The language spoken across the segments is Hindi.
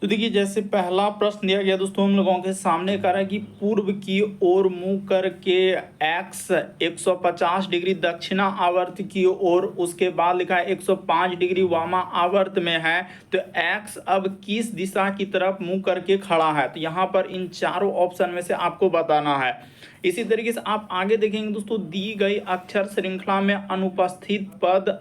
तो देखिए जैसे पहला प्रश्न दिया गया दोस्तों हम लोगों के सामने कह रहा है कि पूर्व की ओर मुंह करके एक्स 150 डिग्री दक्षिणा आवर्त की ओर, उसके बाद लिखा है 105 डिग्री वामा आवर्त में है। तो एक्स अब किस दिशा की तरफ मुंह करके खड़ा है? तो यहाँ पर इन चारों ऑप्शन में से आपको बताना है। इसी तरीके से आप आगे देखेंगे दोस्तों, दी गई अक्षर श्रृंखला में अनुपस्थित पद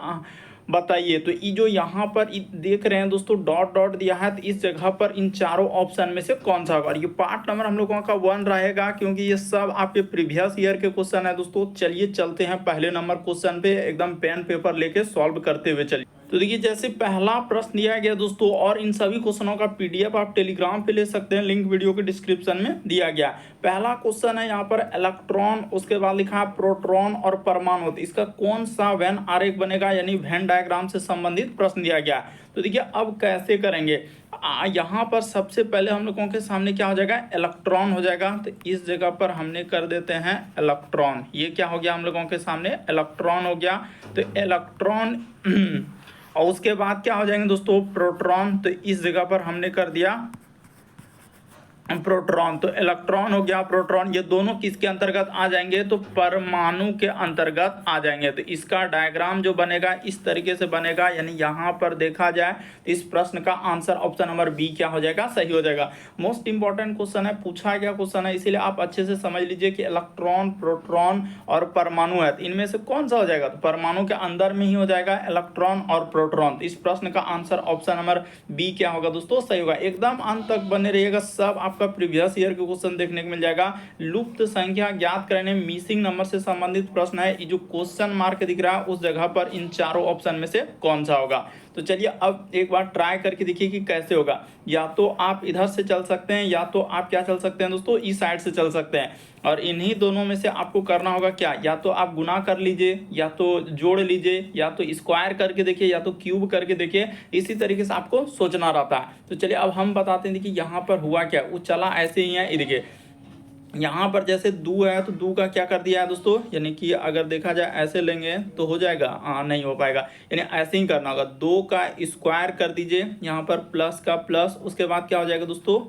बताइए। तो ये जो यहाँ पर देख रहे हैं दोस्तों डॉट डॉट दिया है, तो इस जगह पर इन चारों ऑप्शन में से कौन सा होगा? और ये पार्ट नंबर हम लोगों का 1 रहेगा, क्योंकि ये सब आपके प्रीवियस ईयर के क्वेश्चन है दोस्तों। चलिए चलते हैं पहले नंबर क्वेश्चन पे, एकदम पेन पेपर लेके सॉल्व करते हुए चलिए। तो देखिए जैसे पहला प्रश्न दिया गया दोस्तों, और इन सभी क्वेश्चनों का पीडीएफ आप टेलीग्राम पे ले सकते हैं, लिंक वीडियो के डिस्क्रिप्शन में दिया गया। पहला क्वेश्चन है यहाँ पर इलेक्ट्रॉन, उसके बाद लिखा है प्रोटॉन और परमाणु। तो इसका कौन सा वेन आरेख बनेगा, यानी वेन डायग्राम से संबंधित प्रश्न दिया गया। तो देखिए अब कैसे करेंगे, यहाँ पर सबसे पहले हम लोगों के सामने क्या हो जाएगा, इलेक्ट्रॉन हो जाएगा। तो इस जगह पर हमने कर देते हैं इलेक्ट्रॉन। ये क्या हो गया हम लोगों के सामने, इलेक्ट्रॉन हो गया। तो इलेक्ट्रॉन और उसके बाद क्या हो जाएंगे दोस्तों, प्रोटॉन। तो इस जगह पर हमने कर दिया प्रोटॉन। तो इलेक्ट्रॉन हो गया, प्रोटॉन, ये दोनों किसके अंतर्गत आ जाएंगे, तो परमाणु के अंतर्गत आ जाएंगे। तो इसका डायग्राम जो बनेगा इस तरीके से बनेगा, यानी यहाँ पर देखा जाए तो इस प्रश्न का आंसर ऑप्शन नंबर बी क्या हो जाएगा, सही हो जाएगा। मोस्ट इंपॉर्टेंट क्वेश्चन है, पूछा गया क्वेश्चन है, इसीलिए आप अच्छे से समझ लीजिए कि इलेक्ट्रॉन, प्रोटॉन और परमाणु है, तो इनमें से कौन सा हो जाएगा। तो परमाणु के अंदर में ही हो जाएगा इलेक्ट्रॉन और प्रोटॉन। तो इस प्रश्न का आंसर ऑप्शन नंबर बी क्या होगा दोस्तों, सही होगा। एकदम अंत तक बने रहिएगा, सब आपका प्रीवियस ईयर के क्वेश्चन देखने को मिल जाएगा। लुप्त संख्या ज्ञात करने, मिसिंग नंबर से संबंधित प्रश्न है। ये जो क्वेश्चन मार्क दिख रहा है उस जगह पर इन चारों ऑप्शन में से कौन सा होगा। तो चलिए अब एक बार ट्राई करके देखिए कि कैसे होगा। या तो आप इधर से चल सकते हैं, या तो आप क्या चल सकते हैं दोस्तों, इस साइड से चल सकते हैं। और इन्हीं दोनों में से आपको करना होगा क्या, या तो आप गुना कर लीजिए, या तो जोड़ लीजिए, या तो स्क्वायर करके देखिए, या तो क्यूब करके देखिए। इसी तरीके से आपको सोचना रहता है। तो चलिए अब हम बताते हैं, देखिए यहाँ पर हुआ क्या, वो चला ऐसे ही है। देखिए यहाँ पर जैसे दो है, तो दो का क्या कर दिया है दोस्तों, यानी कि अगर देखा जाए ऐसे लेंगे तो हो जाएगा, नहीं हो पाएगा, यानी ऐसे ही करना होगा। 2 का स्क्वायर कर दीजिए, यहाँ पर प्लस का प्लस, उसके बाद क्या हो जाएगा दोस्तों,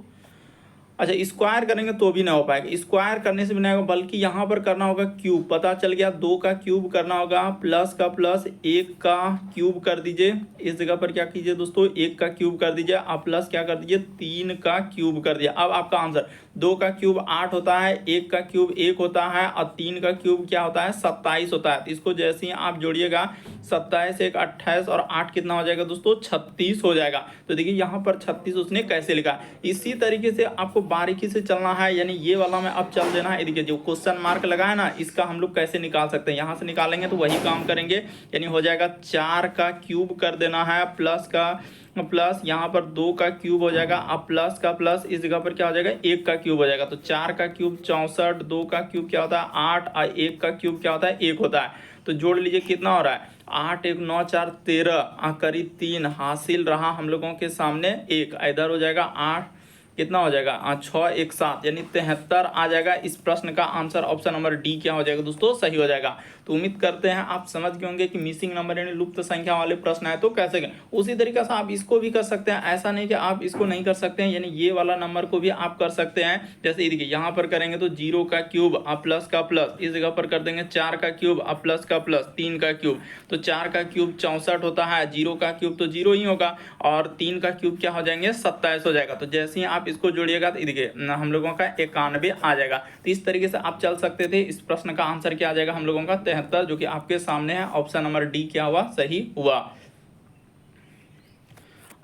अच्छा स्क्वायर करेंगे तो भी ना हो पाएगा, स्क्वायर करने से भी नहीं होगा, बल्कि यहाँ पर करना होगा क्यूब। पता चल गया, 2 का क्यूब करना होगा, प्लस का प्लस, 1 का क्यूब कर दीजिए। इस जगह पर क्या कीजिए दोस्तों, 1 का क्यूब कर दीजिए, आप प्लस क्या कर दीजिए, 3 का क्यूब कर दिया। अब आपका आंसर 2 का क्यूब 8 होता है, 1 का क्यूब 1 होता है, और 3 का क्यूब क्या होता है, 27 होता है। तो इसको जैसे ही आप जोड़िएगा, 27 1 28 और 8 कितना हो जाएगा दोस्तों, 36 हो जाएगा। तो देखिए यहाँ पर 36 उसने कैसे लिखा। इसी तरीके से आपको बारीकी से चलना है, यानी ये वाला में अब चल देना है। देखिए जो क्वेश्चन मार्क लगा है ना, इसका हम लोग कैसे निकाल सकते हैं, यहाँ से निकालेंगे तो वही काम करेंगे। यानी हो जाएगा 4 का क्यूब कर देना है, प्लस का प्लस, यहाँ पर 2 का क्यूब हो जाएगा, अब प्लस का प्लस, इस जगह पर क्या हो जाएगा, 1 का क्यूब हो जाएगा। तो 4 का क्यूब 64, 2 का क्यूब क्या होता है 8, और 1 का क्यूब क्या होता है 1 होता है। तो जोड़ लीजिए कितना हो रहा है, 8 1 9 4 13, करीब 3 हासिल रहा हम लोगों के सामने 1, इधर हो जाएगा 8, कितना हो जाएगा 6 1 7, यानी 73 आ जाएगा। इस प्रश्न का आंसर ऑप्शन नंबर डी क्या हो जाएगा दोस्तों, सही हो जाएगा। तो उम्मीद करते हैं आप समझ गए होंगे कि मिसिंग नंबर यानी लुप्त संख्या वाले प्रश्न है तो कैसे करें। उसी तरीके से आप इसको भी कर सकते हैं, ऐसा नहीं कि आप इसको नहीं कर सकते हैं, यानी ये वाला नंबर को भी आप कर सकते हैं। जैसे देखिए यहाँ पर करेंगे तो 0 का क्यूब आप प्लस का प्लस, इस जगह पर कर देंगे 4 का क्यूब आप प्लस का प्लस, 3 का क्यूब, तो 4 का क्यूब 64 होता है, 0 का क्यूब तो 0 ही होगा, और 3 का क्यूब क्या हो जाएंगे 27 हो जाएगा। तो जैसे ही आप इसको जोड़िएगा तो देखिए हम लोगों का 91 आ जाएगा। तो इस तरीके से आप चल सकते थे। इस प्रश्न का आंसर क्या आ जाएगा हम लोगों का 73, जो कि आपके सामने है, ऑप्शन नंबर डी क्या हुआ, सही हुआ।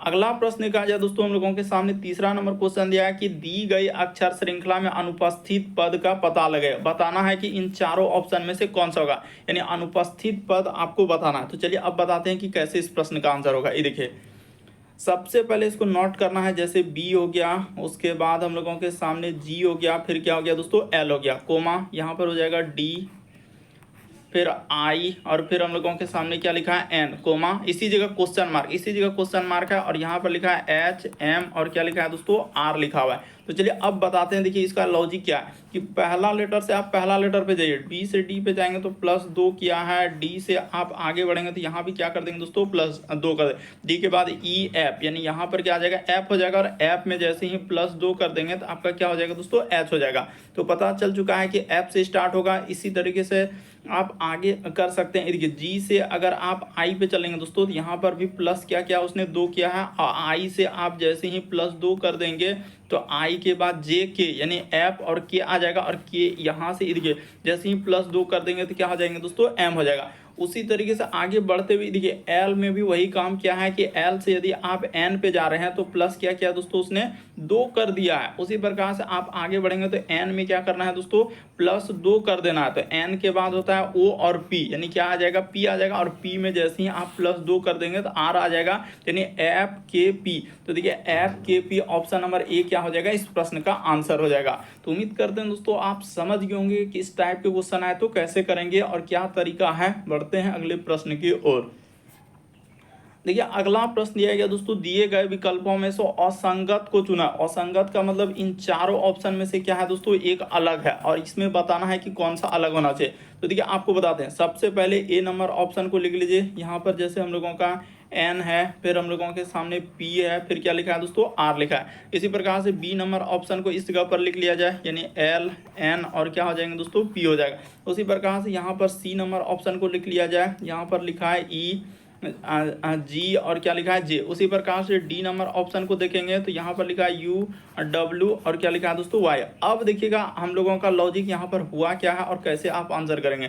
अगला प्रश्न कहा जाए दोस्तों हम लोगों के सामने तीसरा नंबर क्वेश्चन दिया है कि दी गई अक्षर श्रृंखला में अनुपस्थित पद का पता लगे। बताना है कि इन चारों ऑप्शन में से कौन सा होगा, यानी अनुपस्थित पद आपको बताना है। तो चलिए अब बताते हैं कि कैसे इस प्रश्न का आंसर होगा। ये देखिए सबसे पहले इसको नोट करना है, जैसे बी हो गया, उसके बाद हम लोगों के सामने जी हो गया, फिर क्या हो गया दोस्तों एल हो गया, कोमा यहाँ पर हो जाएगा डी, फिर आई, और फिर हम लोगों के सामने क्या लिखा है एन, कोमा, इसी जगह क्वेश्चन मार्क, इसी जगह क्वेश्चन मार्क है, और यहाँ पर लिखा है एच एम, और क्या लिखा है दोस्तों आर लिखा हुआ है। तो चलिए अब बताते हैं, देखिए इसका लॉजिक क्या है कि पहला लेटर से आप पहला लेटर पे जाइए, बी से डी पे जाएंगे तो +2 किया है, डी से आप आगे बढ़ेंगे तो यहाँ भी क्या कर देंगे दोस्तों +2 कर देंगे, डी के बाद ई एफ, यानी यहाँ पर क्या आ जाएगा एफ हो जाएगा, और एफ में जैसे ही +2 कर देंगे तो आपका क्या हो जाएगा दोस्तों एच हो जाएगा। तो पता चल चुका है कि एफ से स्टार्ट होगा। इसी तरीके से आप आगे कर सकते हैं, देखिए जी से अगर आप आई पे चलेंगे दोस्तों तो यहाँ पर भी प्लस क्या किया उसने 2 किया है, आई से आप जैसे ही +2 कर देंगे तो आई के बाद जे के यानी एफ और के आ जाएगा, और के यहाँ से देखिए जैसे ही +2 कर देंगे तो क्या हो जाएंगे दोस्तों एम हो जाएगा। उसी तरीके से आगे बढ़ते हुए देखिए एल में भी वही काम किया है कि एल से यदि आप एन पे जा रहे हैं तो प्लस क्या किया दोस्तों उसने 2 कर दिया है। उसी प्रकार से आप आगे बढ़ेंगे तो एन में क्या करना है दोस्तों +2 कर देना है। तो एन के बाद होता है ओ और पी, यानी क्या आ जाएगा पी आ जाएगा, और पी में जैसे ही आप +2 कर देंगे तो आर आ जाएगा, यानी एफ के पी। तो देखिए एफ के पी ऑप्शन नंबर ए क्या हो जाएगा इस प्रश्न का आंसर हो जाएगा। तो उम्मीद करते हैं दोस्तों आप समझ गए होंगे कि इस टाइप के क्वेश्चन आए तो कैसे करेंगे और क्या तरीका है। बढ़ते हैं अगले प्रश्न की ओर। देखिए अगला प्रश्न दिया गया दोस्तों, दिए गए विकल्पों में से असंगत को चुना। असंगत का मतलब इन चारों ऑप्शन में से क्या है दोस्तों एक अलग है, और इसमें बताना है कि कौन सा अलग होना चाहिए। तो देखिए आपको बताते हैं, सबसे पहले ए नंबर ऑप्शन को लिख लीजिए। यहाँ पर जैसे हम लोगों का एन है, फिर हम लोगों के सामने पी है, फिर क्या लिखा है दोस्तों आर लिखा है। इसी प्रकार से बी नंबर ऑप्शन को इस जगह पर लिख लिया जाए, यानी एल एन और क्या हो जाएंगे दोस्तों पी हो जाएगा। उसी प्रकार से यहाँ पर सी नंबर ऑप्शन को लिख लिया जाए, यहाँ पर लिखा है ई जी और क्या लिखा है जे। उसी प्रकार से डी नंबर ऑप्शन को देखेंगे तो यहाँ पर लिखा है यू डब्ल्यू और क्या लिखा है दोस्तों वाई। अब देखिएगा हम लोगों का लॉजिक यहाँ पर हुआ क्या है और कैसे आप आंसर करेंगे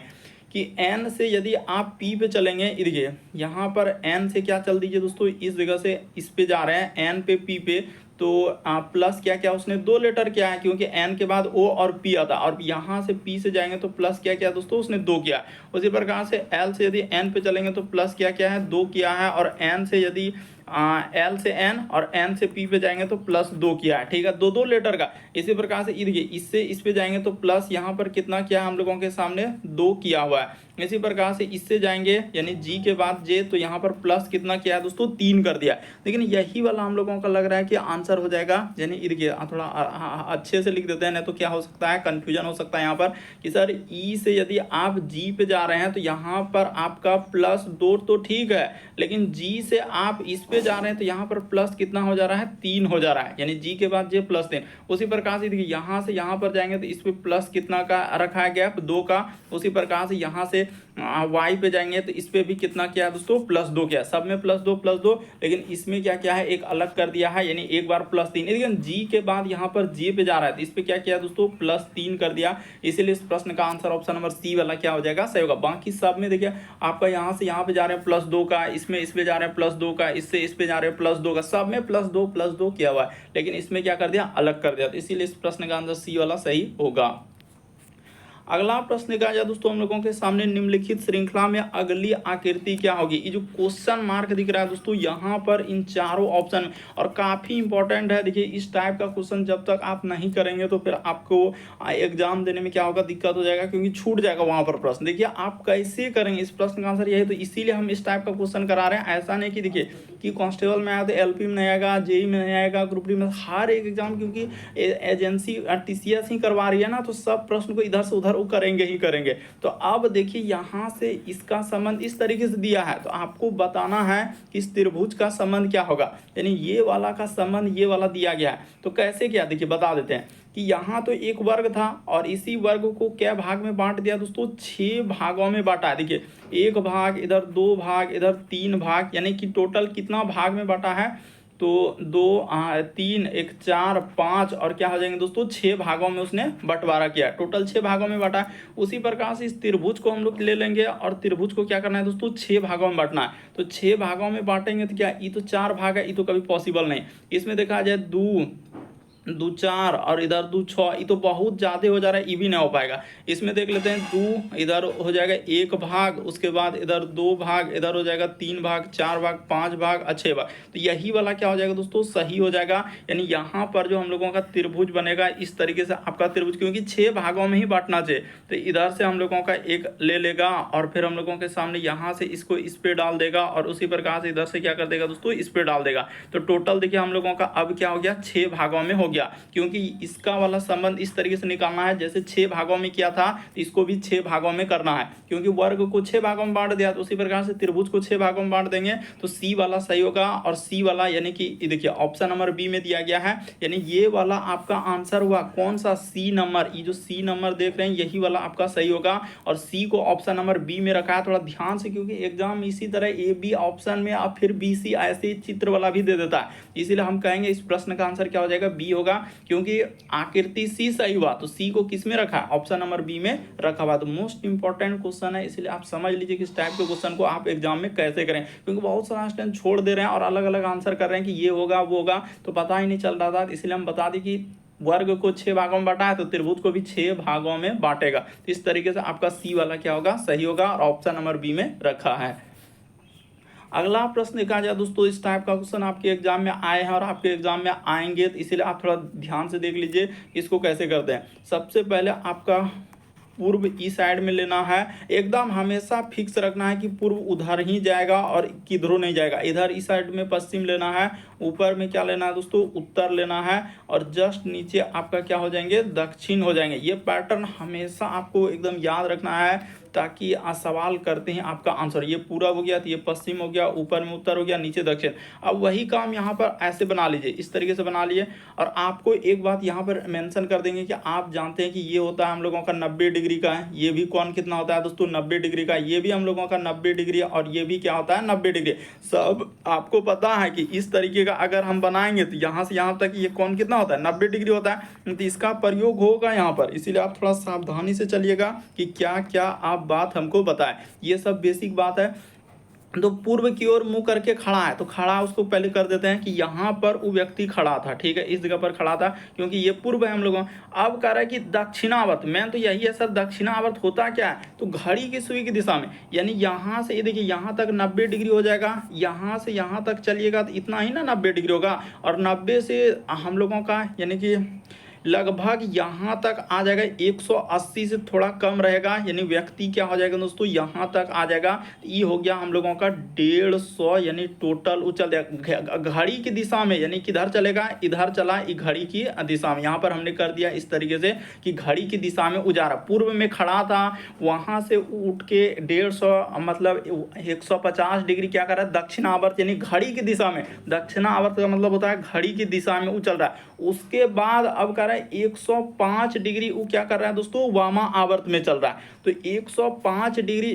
कि n से यदि आप p पे चलेंगे, देखिए यहाँ पर n से क्या चल दीजिए दोस्तों इस जगह से इस पे जा रहे हैं n पे p पे, तो प्लस क्या क्या उसने 2 लेटर क्या है क्योंकि n के बाद o और p आता, और यहाँ से p से जाएंगे तो प्लस क्या क्या दोस्तों उसने 2 किया। उसी प्रकार से l से यदि n पे चलेंगे तो प्लस क्या क्या है 2 किया है, और n से यदि एल से एन और एन से पी पे जाएंगे तो +2 किया है, ठीक है, 2 लेटर का। इसी प्रकार से देखिए इससे इस पे जाएंगे तो प्लस यहाँ पर कितना किया हम लोगों के सामने 2 किया हुआ है। इसी प्रकार से इससे जाएंगे यानी जी के बाद जे, तो यहाँ पर प्लस कितना किया है दोस्तों 3 कर दिया। लेकिन यही वाला हम लोगों का लग रहा है कि आंसर हो जाएगा, यानी देखिए थोड़ा अच्छे से लिख देते हैं, नहीं तो क्या हो सकता है कन्फ्यूजन हो सकता है यहाँ पर कि सर ई से यदि आप जी पे जा रहे हैं तो यहाँ पर आपका +2 तो ठीक है, लेकिन जी से आप इस पे जा रहे हैं तो यहाँ पर प्लस कितना हो जा रहा है 3 हो जा रहा है, यानी जी के बाद जे +3। उसी प्रकार से देखिए यहाँ से यहाँ पर जाएंगे तो इस पे प्लस कितना का रखा है गैप 2 का। उसी प्रकार से यहाँ से वाई पे जाएंगे तो इस पे भी कितना किया है दोस्तों +2 किया, सब में +2, लेकिन इसमें क्या क्या है एक अलग कर दिया है, यानी एक बार +3। लेकिन जी के बाद यहाँ पर जे पे जा रहा है तो इस पे क्या किया दोस्तों +3 कर दिया। इसीलिए इस प्रश्न का आंसर ऑप्शन नंबर सी वाला क्या हो जाएगा सही होगा। बाकी सब में देखिए आपका यहाँ से यहाँ पे जा रहे हैं +2 का, इसमें इस पे जा रहे हैं +2 का, इससे इस पे जा रहे हैं +2 का, सब में +2 किया हुआ है, लेकिन इसमें क्या कर दिया अलग कर दिया। तो इसीलिए इस प्रश्न का आंसर सी वाला सही होगा। अगला प्रश्न क्या है दोस्तों हम लोगों के सामने, निम्नलिखित श्रृंखला में अगली आकृति क्या होगी। ये जो क्वेश्चन मार्क दिख रहा है दोस्तों यहाँ पर इन चारों ऑप्शन, और काफी इंपॉर्टेंट है। देखिए इस टाइप का क्वेश्चन जब तक आप नहीं करेंगे तो फिर आपको एग्जाम देने में क्या होगा दिक्कत हो जाएगा, क्योंकि छूट जाएगा वहां पर प्रश्न। देखिए आप कैसे करेंगे इस प्रश्न का आंसर यही, तो इसीलिए हम इस टाइप का क्वेश्चन करा रहे हैं। ऐसा नहीं कि देखिए कि कांस्टेबल में आया तो एलपी में नहीं आएगा, जेई में नहीं आएगा, ग्रुप डी में, हर एक एग्जाम क्योंकि एजेंसी टीसीएस ही करवा रही है ना, तो सब प्रश्न को इधर से उधर वो करेंगे ही करेंगे। तो अब देखिए यहाँ से इसका संबंध इस तरीके से दिया है, तो आपको बताना है कि इस त्रिभुज का संबंध क्या होगा, यानी ये वाला का संबंध ये वाला दिया गया है। तो कैसे क्या देखिए बता देते हैं कि यहाँ तो एक वर्ग था और इसी वर्ग को क्या भाग में बांट दिया दोस्तों 6 भागों में बांटा है। देखिए 1 भाग, इधर 2 भाग, इधर 3 भाग, यानी कि टोटल कितना भाग में बांटा है तो 2 3 1 4 5 और क्या हो जाएंगे दोस्तों 6 भागों में उसने बंटवारा किया, टोटल 6 भागों में बांटा। उसी प्रकार से इस त्रिभुज को हम लोग ले लेंगे और त्रिभुज को क्या करना है दोस्तों 6 भागों में बांटना है। तो 6 भागों में बांटेंगे तो क्या ये तो 4 भाग है, ये तो कभी पॉसिबल नहीं। इसमें देखा जाए 2 4 और इधर 2 6, ये तो बहुत ज़्यादा हो जा रहा है, ये भी नहीं हो पाएगा। इसमें देख लेते हैं 2 इधर हो जाएगा 1 भाग, उसके बाद इधर 2 भाग, इधर हो जाएगा 3 भाग, 4 भाग, 5 भाग, 6 भाग। तो यही वाला क्या हो जाएगा दोस्तों सही हो जाएगा। यानी यहाँ पर जो हम लोगों का त्रिभुज बनेगा इस तरीके से आपका त्रिभुज, क्योंकि 6 भागों में ही बांटना चाहिए, तो इधर से हम लोगों का एक ले लेगा और फिर हम लोगों के सामने यहाँ से इसको इस पे डाल देगा और उसी प्रकार से इधर से क्या कर देगा दोस्तों इस पे डाल देगा। तो टोटल देखिए हम लोगों का अब क्या हो गया 6 भागों में हो गया। गया, क्योंकि इसका वाला संबंध इस तरीके से निकालना है जैसे 6 भागों में किया था, तो इसको भी 6 भागों में करना है, क्योंकि वर्ग को 6 भागों में बांट दिया, तो उसी प्रकार से त्रिभुज को 6 भागों में बांट देंगे तो सी वाला सही होगा। और सी वाला यानी कि देखिए ऑप्शन नंबर बी में दिया गया है, यानी ये वाला आपका आंसर हुआ कौन सा, सी नंबर। ये जो सी नंबर देख रहे हैं यही वाला आपका सही होगा, और सी को ऑप्शन नंबर बी में रखा है। थोड़ा ध्यान से, क्योंकि एग्जाम इसी तरह ए बी ऑप्शन में और फिर बी सी ऐसे चित्र वाला भी दे देता है, इसीलिए हम कहेंगे इस प्रश्न का आंसर क्या हो जाएगा, बी होगा, क्योंकि आकृति सी सही हुआ तो सी को किस में रखा है, ऑप्शन नंबर बी में रखा हुआ। तो मोस्ट इंपॉर्टेंट क्वेश्चन है, इसलिए आप समझ लीजिए कि इस टाइप के क्वेश्चन को आप एग्जाम में कैसे करें, क्योंकि बहुत सारा स्टूडेंट छोड़ दे रहे हैं और अलग अलग आंसर कर रहे हैं कि ये होगा वो होगा, तो पता ही नहीं चल रहा था। इसलिए हम बता दें कि वर्ग को 6 भागों में बांटा है तो त्रिभुज को भी 6 भागों में बांटेगा, तो इस तरीके से आपका सी वाला क्या होगा, सही होगा, और ऑप्शन नंबर बी में रखा है। अगला प्रश्न देखा जाए दोस्तों, इस टाइप का क्वेश्चन आपके एग्जाम में आए हैं और आपके एग्जाम में आएंगे, तो इसीलिए आप थोड़ा ध्यान से देख लीजिए इसको कैसे करते हैं। सबसे पहले आपका पूर्व इस साइड में लेना है, एकदम हमेशा फिक्स रखना है कि पूर्व उधर ही जाएगा और किधरों नहीं जाएगा। इधर इस साइड में पश्चिम लेना है, ऊपर में क्या लेना है दोस्तों, उत्तर लेना है, और जस्ट नीचे आपका क्या हो जाएंगे, दक्षिण हो जाएंगे। ये पैटर्न हमेशा आपको एकदम याद रखना है, ताकि सवाल करते हैं आपका आंसर ये पूरा हो गया तो ये पश्चिम हो गया, ऊपर में उत्तर हो गया, नीचे दक्षिण। अब वही काम यहाँ पर ऐसे बना लीजिए, इस तरीके से बना लिए। और आपको एक बात यहाँ पर मेंशन कर देंगे कि आप जानते हैं कि ये होता है हम लोगों का 90 डिग्री का है, ये भी कौन कितना होता है दोस्तों, 90 डिग्री का, ये भी हम लोगों का 90 डिग्री, और ये भी क्या होता है 90 डिग्री। सब आपको पता है कि इस तरीके का अगर हम बनाएंगे तो यहाँ से यहाँ तक ये कौन कितना होता है, 90 डिग्री होता है, तो इसका प्रयोग होगा यहाँ पर। इसीलिए आप थोड़ा सावधानी से चलिएगा कि क्या क्या आप बात हमको बताएं, ये सब बेसिक बात है। तो पूर्व की ओर मुंह करके खड़ा है, तो खड़ा उसको पहले कर देते हैं कि यहाँ पर वो व्यक्ति खड़ा था, ठीक है, इस जगह पर खड़ा था, क्योंकि ये पूर्व है हम लोगों। अब कह रहा है कि दक्षिणावर्त, मैं तो यही है सर, दक्षिणावर्त होता क्या है, तो घड़ी की सुई की दिशा में, यानी यहाँ से ये देखिए यहाँ तक 90 डिग्री हो जाएगा, यहाँ से यहाँ तक चलिएगा तो इतना ही ना 90 डिग्री होगा, और 90 से हम लोगों का यानी कि लगभग यहाँ तक आ जाएगा, 180 से थोड़ा कम रहेगा, यानी व्यक्ति क्या हो जाएगा दोस्तों, यहाँ तक आ जाएगा। ये हो गया हम लोगों का 150, यानी टोटल उछल जाएगा घड़ी की दिशा में, यानी किधर चलेगा, इधर चला, घड़ी की दिशा में। यहाँ पर हमने कर दिया इस तरीके से कि घड़ी की दिशा में उजारा, पूर्व में खड़ा था, वहाँ से उठ के 150 मतलब 150 डिग्री क्या कर रहा है, दक्षिणावर्त, यानी घड़ी की दिशा में। दक्षिणावर्त का मतलब होता है घड़ी की दिशा में उछल रहा है। उसके बाद अब कर 105 डिग्री वो क्या कर रहा है दोस्तों, वामा आवर्त में चल रहा है। तो 105 डिग्री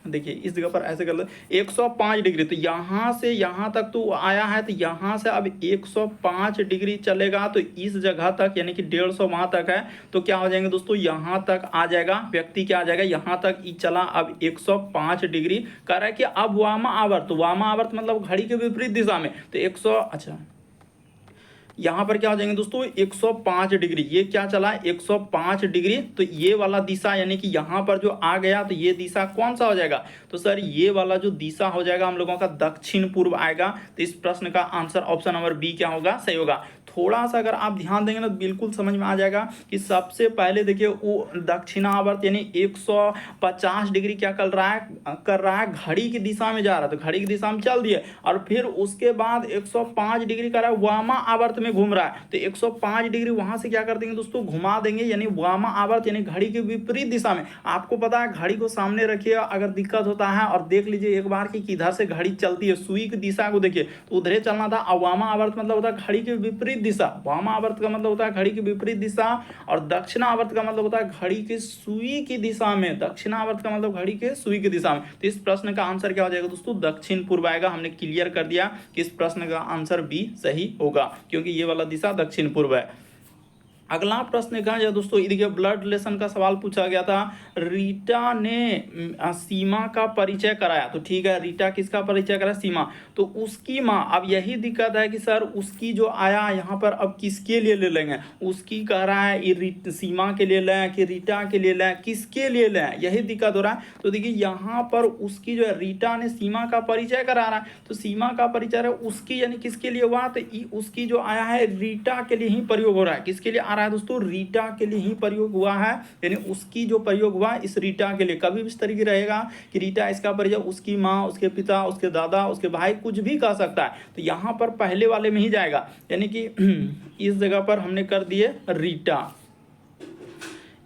देखिए इस जगह पर ऐसे कर लो, 105 डिग्री, तो यहाँ से यहाँ तक तो आया है, तो यहाँ से अब 105 डिग्री चलेगा, तो इस जगह तक यानी कि 150 वहाँ तक है, तो क्या हो जाएंगे दोस्तों, यहाँ तक आ जाएगा, व्यक्ति क्या आ जाएगा, यहाँ तक ही चला, अब 105 डिग्री कर रहा है कि अब वामा आवर्त, वामा आवर्त मतलब घड़ी के विपरीत दिशा में, तो 100 अच्छा यहाँ पर क्या हो जाएंगे दोस्तों, 105 डिग्री, ये क्या चला 105 डिग्री, तो ये वाला दिशा यानी कि यहाँ पर जो आ गया, तो ये दिशा कौन सा हो जाएगा, तो सर ये वाला जो दिशा हो जाएगा हम लोगों का दक्षिण पूर्व आएगा। तो इस प्रश्न का आंसर ऑप्शन नंबर बी क्या होगा, सही होगा। थोड़ा सा अगर आप ध्यान देंगे ना तो बिल्कुल समझ में आ जाएगा कि सबसे पहले देखिए वो दक्षिणावर्त यानी 150 डिग्री क्या कर रहा है घड़ी की दिशा में जा रहा है, तो घड़ी की दिशा में चल दिए, और फिर उसके बाद 105 डिग्री कर रहा है वामा आवर्त में घूम रहा है, तो 105 डिग्री वहां से क्या कर देंगे दोस्तों, घुमा देंगे, यानी वामा आवर्त यानी घड़ी के विपरीत दिशा में। आपको पता है घड़ी को सामने रखिए, अगर दिक्कत होता है और देख लीजिए एक बार कि किधर से घड़ी चलती है, सुई की दिशा को देखिए तो उधरे चलना था। वामा आवर्त मतलब होता है घड़ी के विपरीत दिशा, वामा आवर्त का मतलब होता है घड़ी की विपरीत दिशा, और दक्षिणावर्त का मतलब होता है घड़ी की सुई की दिशा में, दक्षिणावर्त का मतलब घड़ी के सुई की दिशा में। तो इस प्रश्न का आंसर क्या हो जाएगा दोस्तों, दक्षिण पूर्व आएगा। हमने क्लियर कर दिया कि इस प्रश्न का आंसर बी सही होगा, क्योंकि ये वाला दिशा दक्षिण पूर्व है। अगला प्रश्न कहा जाए दोस्तों, देखिए ब्लड रिलेशन का सवाल पूछा गया था। रीटा ने सीमा का परिचय कराया, तो ठीक है, रीटा किसका परिचय कराया, सीमा, तो उसकी माँ। अब यही दिक्कत है कि सर उसकी जो आया यहाँ पर अब किसके लिए ले लेंगे, उसकी कह रहा है सीमा के लिए लें कि रीटा के लिए लें, किसके लिए लें, यही दिक्कत हो रहा है। तो देखिए यहाँ पर उसकी जो है रीटा ने सीमा का परिचय करा रहा है, तो सीमा का परिचय है उसकी यानी किसके लिए हुआ, तो उसकी जो आया है रीटा के लिए ही प्रयोग हो रहा है, किसके लिए आ रहा है दोस्तों, रीटा के लिए ही प्रयोग हुआ है, यानी उसकी जो प्रयोग हुआ इस रीटा के लिए। कभी भी इस तरीके रहेगा कि रीटा इसका प्रयोग उसकी माँ, उसके पिता, उसके दादा, उसके भाई, कुछ भी कह सकता है, तो यहाँ पर पहले वाले में ही जाएगा, यानी कि इस जगह पर हमने कर दिए रीटा,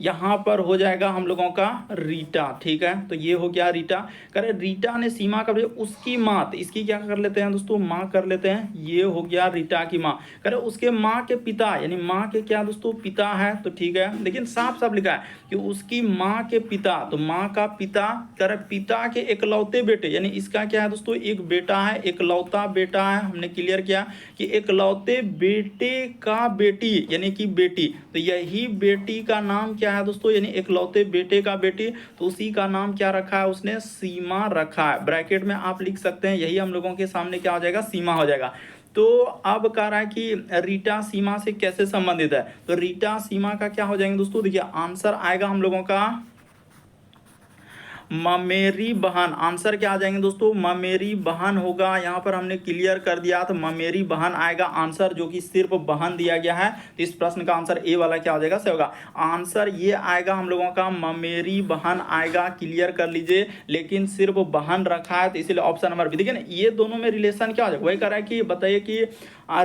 यहाँ पर हो जाएगा हम लोगों का रीटा। ठीक है, तो ये हो गया रीटा। करे रीटा ने सीमा का उसकी माँ, तो इसकी क्या कर लेते हैं दोस्तों, माँ कर लेते हैं, ये हो गया रीटा की माँ। करे उसके माँ के पिता, यानी माँ के क्या दोस्तों, पिता है, तो ठीक है, लेकिन साफ साफ लिखा है कि उसकी माँ के पिता, तो माँ का पिता, करे पिता के एकलौते बेटे, यानी इसका क्या है दोस्तों, एक बेटा है, एकलौता बेटा है, हमने क्लियर किया कि एकलौते बेटे का बेटी, यानी कि बेटी, तो यही बेटी का नाम क्या है दोस्तों, यानी एकलौते बेटे का बेटी, तो उसी का नाम क्या रखा है उसने, सीमा रखा है। ब्रैकेट में आप लिख सकते हैं, यही हम लोगों के सामने क्या हो जाएगा, सीमा हो जाएगा। तो अब कह रहा है कि रीटा सीमा से कैसे संबंधित है, तो रीटा सीमा का क्या हो जाएंगे दोस्तों, देखिए आंसर आएगा हम लोगों का ममेरी बहन। आंसर क्या आ जाएंगे दोस्तों, ममेरी बहन होगा, यहाँ पर हमने क्लियर कर दिया, तो ममेरी बहन आएगा आंसर, जो कि सिर्फ बहन दिया गया है, तो इस प्रश्न का आंसर ए वाला क्या हो जाएगा, सही होगा। आंसर ये आएगा हम लोगों का ममेरी बहन आएगा, क्लियर कर लीजिए, लेकिन सिर्फ बहन रखा है, तो इसलिए ऑप्शन नंबर बी। देखिए ना, ये दोनों में रिलेशन क्या हो जाएगा, वही कह रहा है कि बताइए कि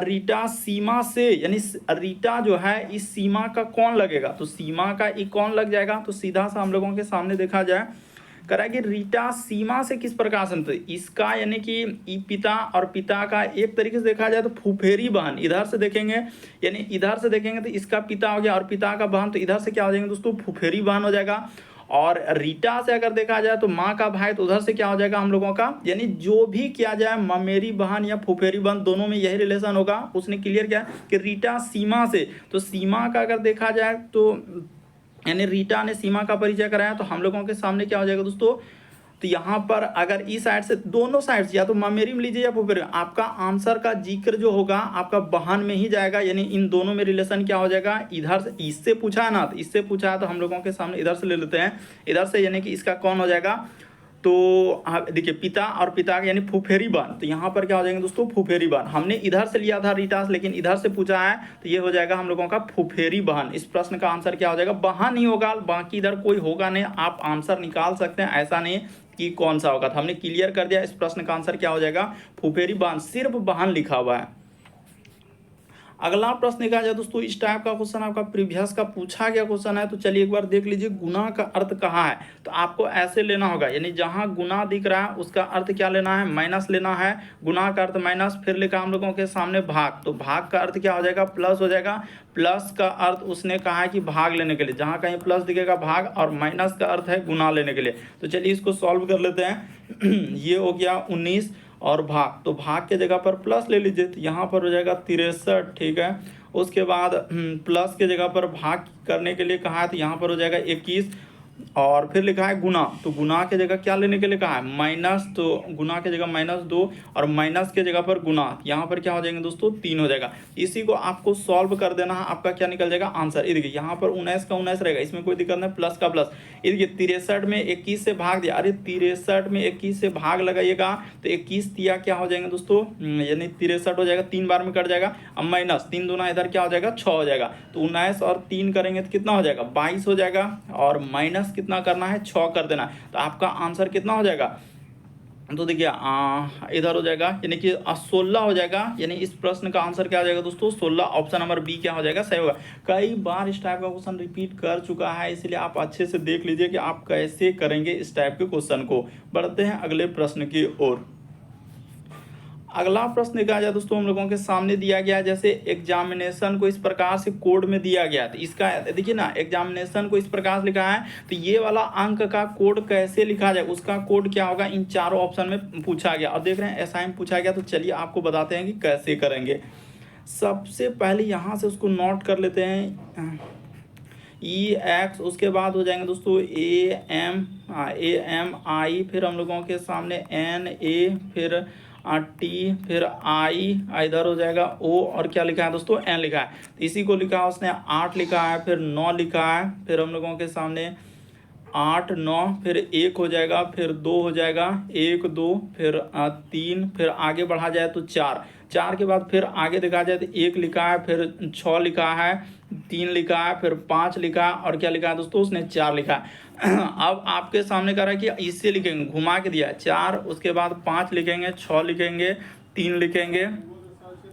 रीटा सीमा से, यानी रीटा जो है इस सीमा का कौन लगेगा, तो सीमा का ई कौन लग जाएगा, तो सीधा सा हम लोगों के सामने देखा जाए, करा कि रीटा सीमा से किस प्रकार से, इसका यानी कि पिता और पिता का एक तरीके से देखा जाए तो फुफेरी बहन, इधर से देखेंगे, यानी इधर से देखेंगे तो इसका पिता हो गया और पिता का बहन, तो इधर से क्या हो जाएंगे दोस्तों, फुफेरी बहन हो जाएगा। और रीटा से अगर देखा जाए तो माँ का भाई, तो उधर से क्या हो जाएगा हम लोगों का, यानी जो भी किया जाए ममेरी बहन या फुफेरी बहन, दोनों में यही रिलेशन होगा। उसने क्लियर किया कि रीटा सीमा से, तो सीमा का अगर देखा जाए तो यानी रीटा ने सीमा का परिचय कराया, तो हम लोगों के सामने क्या हो जाएगा दोस्तों, तो यहाँ पर अगर इस साइड से, दोनों साइड से, या तो ममेरी में लीजिए या फुफेरी, आपका आंसर का जिक्र जो होगा आपका बहन में ही जाएगा, यानी इन दोनों में रिलेशन क्या हो जाएगा, इधर से, इससे पूछा है ना, तो इससे पूछा है, तो हम लोगों के सामने इधर से ले लेते हैं, इधर से, यानी कि इसका कौन हो जाएगा, तो देखिए पिता और पिता यानी फुफेरी बहन, तो यहाँ पर क्या हो जाएंगे दोस्तों, फुफेरी बहन। हमने इधर से लिया था रीटा से, लेकिन इधर से पूछा है, तो ये हो जाएगा हम लोगों का फुफेरी बहन। इस प्रश्न का आंसर क्या हो जाएगा, बहन ही होगा, बाकी इधर कोई होगा नहीं। आप आंसर निकाल सकते हैं, ऐसा नहीं कि कौन सा होगा, तो हमने क्लियर कर दिया, इस प्रश्न का आंसर क्या हो जाएगा, फुफेरी बहन, सिर्फ बहन लिखा हुआ है। अगला प्रश्न देखा जाए दोस्तों, इस टाइप का क्वेश्चन आपका प्रीवियस का पूछा गया क्वेश्चन है, तो चलिए एक बार देख लीजिए, गुना का अर्थ कहाँ है, तो आपको ऐसे लेना होगा, यानी जहाँ गुना दिख रहा है उसका अर्थ क्या लेना है, माइनस लेना है, गुना का अर्थ माइनस, फिर लिखा हम लोगों के सामने भाग, तो भाग का अर्थ क्या हो जाएगा, प्लस हो जाएगा। प्लस का अर्थ उसने कहा है कि भाग लेने के लिए, जहाँ कहीं प्लस दिखेगा भाग, और माइनस का अर्थ है गुना लेने के लिए। तो चलिए इसको सॉल्व कर लेते हैं। ये हो गया 19 और भाग, तो भाग के जगह पर प्लस ले लीजिए, तो यहाँ पर हो जाएगा 63। ठीक है, उसके बाद प्लस के जगह पर भाग करने के लिए कहा है, तो यहाँ पर हो जाएगा 21, और फिर लिखा है गुना, तो गुना के जगह क्या लेने के लिए कहा है, माइनस, तो गुना के जगह -2 और माइनस के जगह पर गुना, यहाँ पर क्या हो जाएंगे दोस्तों, 3 हो जाएगा। इसी को आपको सॉल्व कर देना है, आपका क्या निकल जाएगा आंसर। ये देखिए यहाँ पर 19 का 19 रहेगा, इसमें कोई दिक्कत नहीं, प्लस का प्लस। ये देखिए 63 में 21 से भाग दिया, अरे 63 में 21 से भाग लगाइएगा, तो 21 दिया क्या हो जाएंगे दोस्तों, यानी 63 हो जाएगा, 3 बार में कट जाएगा, अब माइनस 3 दूना इधर क्या हो जाएगा, 6 हो जाएगा, तो 19 और 3 करेंगे तो कितना हो जाएगा, 22 हो जाएगा, और माइनस कितना करना है, 6 कर देना है, तो आपका आंसर कितना हो जाएगा, तो देखिए इधर हो जाएगा, यानी कि 16 हो जाएगा, यानी इस प्रश्न का आंसर क्या हो जाएगा दोस्तों, 16, ऑप्शन नंबर बी क्या हो जाएगा, सही होगा। कई बार इस टाइप का क्वेश्चन रिपीट कर चुका है, इसलिए आप अच्छे से देख लीजिए कि आप कैसे करेंगे इस टाइप के क्वेश्चन को। बढ़ते हैं अगले प्रश्न की ओर। अगला प्रश्न देखा जाए दोस्तों, हम लोगों के सामने दिया गया है, जैसे एग्जामिनेशन को इस प्रकार से कोड में दिया गया, तो इसका देखिए ना, एग्जामिनेशन को इस प्रकार से लिखा है, तो ये वाला अंक का कोड कैसे लिखा जाए, उसका कोड क्या होगा, इन चारों ऑप्शन में पूछा गया। और देख रहे हैं एसआई में पूछा गया, तो चलिए आपको बताते हैं कि कैसे करेंगे। सबसे पहले यहाँ से उसको नोट कर लेते हैं, EX, उसके बाद हो जाएंगे दोस्तों AMI, फिर हम लोगों के सामने NA, फिर T, फिर I, इधर हो जाएगा O, और क्या लिखा है दोस्तों, N लिखा है, इसी को लिखा है उसने 8 लिखा है, फिर 9 लिखा है, फिर हम लोगों के सामने 8, 9, फिर 1 हो जाएगा, फिर 2 हो जाएगा, 1, 2, फिर 3, फिर आगे बढ़ा जाए तो 4 के बाद फिर आगे देखा जाए तो 1 लिखा है, फिर 6 लिखा है, 3 लिखा है, फिर 5 लिखा है और क्या लिखा है दोस्तों, उसने 4 लिखा है। अब आपके सामने कह रहा है कि इससे लिखेंगे, घुमा के दिया है 4, उसके बाद 5 लिखेंगे, 6 लिखेंगे, 3 लिखेंगे,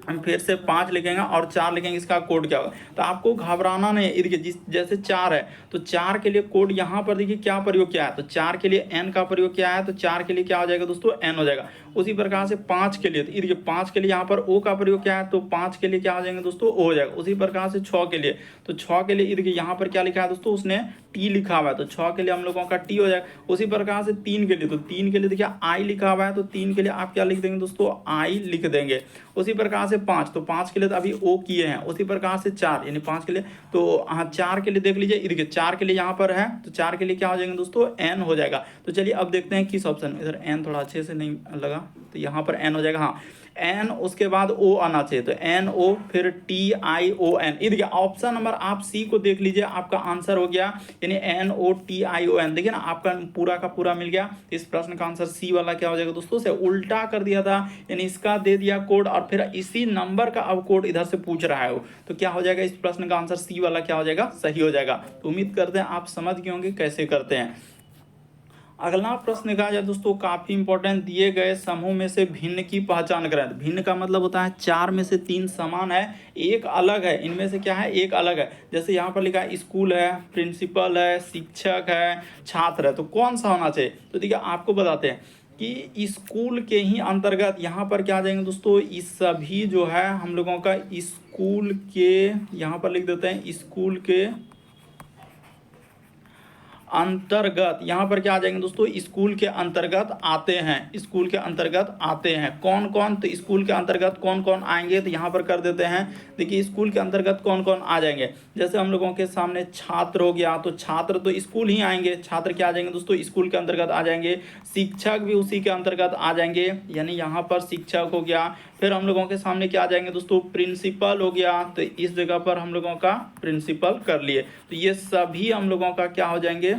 हम फिर से 5 लिखेंगे और 4 लिखेंगे, इसका कोड क्या होगा। तो आपको घबराना नहीं है। ये देखिए, जिस जैसे 4 है तो 4 के लिए कोड यहाँ पर देखिए क्या प्रयोग किया है, तो 4 के लिए n का प्रयोग किया है, तो 4 के लिए क्या हो जाएगा दोस्तों, n हो जाएगा। उसी प्रकार से 5 के लिए, तो ये देखिए 5 के लिए यहाँ पर o का प्रयोग किया है, तो 5 के लिए क्या हो जाएंगे दोस्तों, o हो जाएगा। उसी प्रकार से 6 के लिए, तो 6 के लिए ये देखिए यहाँ पर क्या लिखा है दोस्तों, उसने t लिखा हुआ है, तो 6 के लिए हम लोगों का t हो जाएगा। उसी प्रकार से 3 के लिए, तो 3 के लिए देखिए i लिखा हुआ है, तो 3 के लिए आप क्या लिख देंगे दोस्तों, i लिख देंगे। उसी प्रकार से 5, तो 5 के लिए तो अभी ओ किए हैं। उसी प्रकार से 4 यानी 5 के लिए, तो हाँ 4 के लिए देख लीजिए, देखिए 4 के लिए यहाँ पर है, तो 4 के लिए क्या हो जाएंगे दोस्तों, n हो जाएगा। तो चलिए अब देखते हैं किस ऑप्शन में, इधर n थोड़ा अच्छे से नहीं लगा, तो यहाँ पर n हो जाएगा, हाँ n, उसके बाद o आना चाहिए, तो NO, फिर TION। ये देखिए ऑप्शन नंबर आप सी को देख लीजिए, आपका आंसर हो गया, यानी NOTION। देखिए ना, आपका पूरा का पूरा मिल गया। इस प्रश्न का आंसर सी वाला क्या हो जाएगा दोस्तों, से उल्टा कर दिया था, यानी इसका दे दिया कोड और फिर इसी नंबर का अब कोड इधर से पूछ रहा है वो, तो क्या हो जाएगा, इस प्रश्न का आंसर सी वाला क्या हो जाएगा, सही हो जाएगा। तो उम्मीद करते हैं आप समझ गए होंगे कैसे करते हैं। अगला प्रश्न कहा जाए दोस्तों, काफी इंपॉर्टेंट, दिए गए समूह में से भिन्न की पहचान करें। तो भिन्न का मतलब होता है 4 में से 3 समान है, एक अलग है, इनमें से क्या है, एक अलग है। जैसे यहाँ पर लिखा है स्कूल है, प्रिंसिपल है, शिक्षक है, छात्र है, तो कौन सा होना चाहिए। तो देखिए आपको बताते हैं कि स्कूल के ही अंतर्गत यहाँ पर क्या आ जाएंगे दोस्तों, इस सभी जो है हम लोगों का स्कूल के, यहाँ पर लिख देते हैं स्कूल के अंतर्गत, यहाँ पर क्या आ जाएंगे दोस्तों, स्कूल के अंतर्गत आते हैं, स्कूल के अंतर्गत आते हैं। कौन कौन, तो स्कूल के अंतर्गत कौन कौन आएंगे, तो यहाँ पर कर देते हैं। देखिए स्कूल के अंतर्गत कौन कौन आ जाएंगे, जैसे हम लोगों के सामने छात्र हो गया, तो छात्र तो स्कूल ही आएंगे, छात्र क्या आ जाएंगे दोस्तों, स्कूल के अंतर्गत आ जाएंगे। शिक्षक भी उसी के अंतर्गत आ जाएंगे, यानी यहाँ पर शिक्षक हो गया। फिर हम लोगों के सामने क्या आ जाएंगे दोस्तों, प्रिंसिपल हो गया, तो इस जगह पर हम लोगों का प्रिंसिपल कर लिए, तो ये सभी हम लोगों का क्या हो जाएंगे,